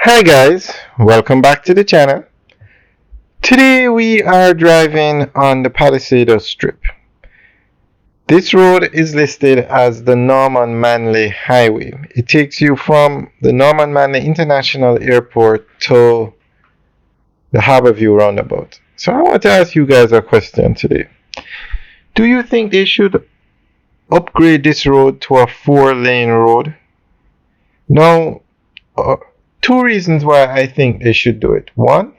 Hi guys, welcome back to the channel. Today we are driving on the Palisadoes Strip. This road is listed as the Norman Manley Highway. It takes you from the Norman Manley International Airport to the Harborview roundabout. So I want to ask you guys a question today. Do you think they should upgrade this road to a 4-lane road? Now, two reasons why I think they should do it. One,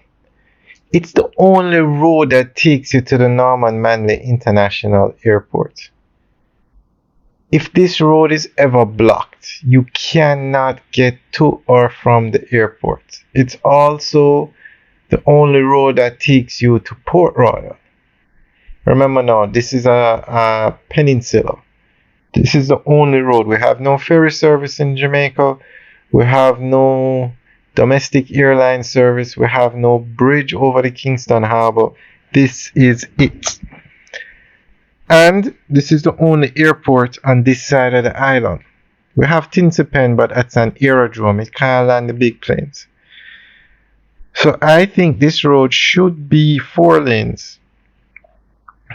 it's the only road that takes you to the Norman Manley International Airport. If this road is ever blocked, you cannot get to or from the airport. It's also the only road that takes you to Port Royal. Remember now, this is a peninsula. This is the only road. We have no ferry service in Jamaica. We have no domestic airline service. We have no bridge over the Kingston Harbour. This is it. And this is the only airport on this side of the island. We have Tinsipen, but that's an aerodrome. It can't land the big planes. So I think this road should be 4 lanes.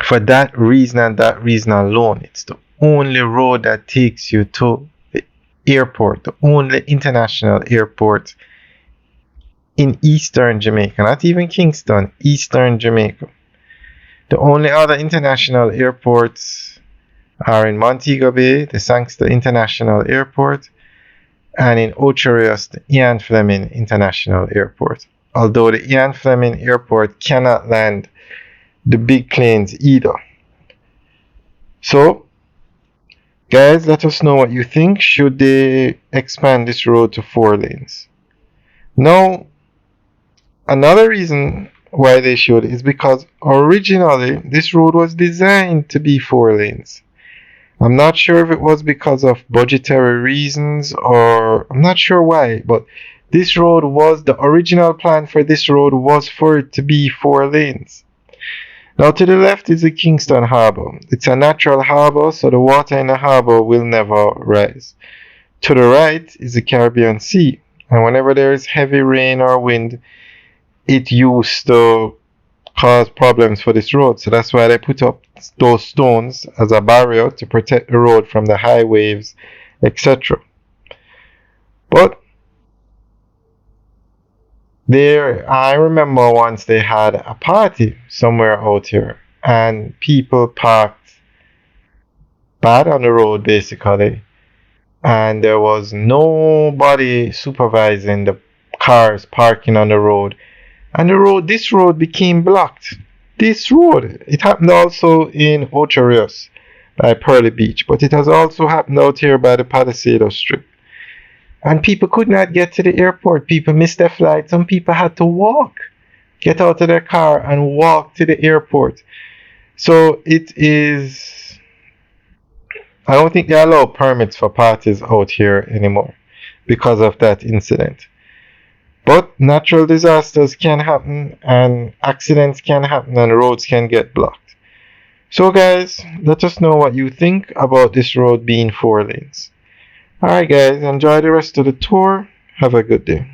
For that reason and that reason alone, it's the only road that takes you to the airport, the only international airport in Eastern Jamaica, not even Kingston, Eastern Jamaica. The only other international airports are in Montego Bay, the Sangster International Airport, and in Ocho Rios, the Ian Fleming International Airport. Although the Ian Fleming Airport cannot land the big planes either. So, guys, let us know what you think. Should they expand this road to 4 lanes? Now, another reason why they should is because originally this road was designed to be 4 lanes. I'm not sure if it was because of budgetary reasons or I'm not sure why, but this road was, the original plan for this road was for it to be 4 lanes. Now to the left is the Kingston Harbour. It's a natural harbour, so the water in the harbour will never rise. To the right is the Caribbean Sea, and whenever there is heavy rain or wind, it used to cause problems for this road. So that's why they put up those stones as a barrier to protect the road from the high waves, etc. But I remember once they had a party somewhere out here and people parked bad on the road basically, and there was nobody supervising the cars parking on the road, and this road became blocked. This road, it happened also in Ocho Rios by Pearly Beach, but it has also happened out here by the Palisadoes Strip. And people could not get to the airport. People missed their flight. Some people had to walk, get out of their car and walk to the airport. So it is, I don't think they allow permits for parties out here anymore because of that incident. But natural disasters can happen and accidents can happen and roads can get blocked. So guys, let us know what you think about this road being 4 lanes. Alright guys, enjoy the rest of the tour. Have a good day.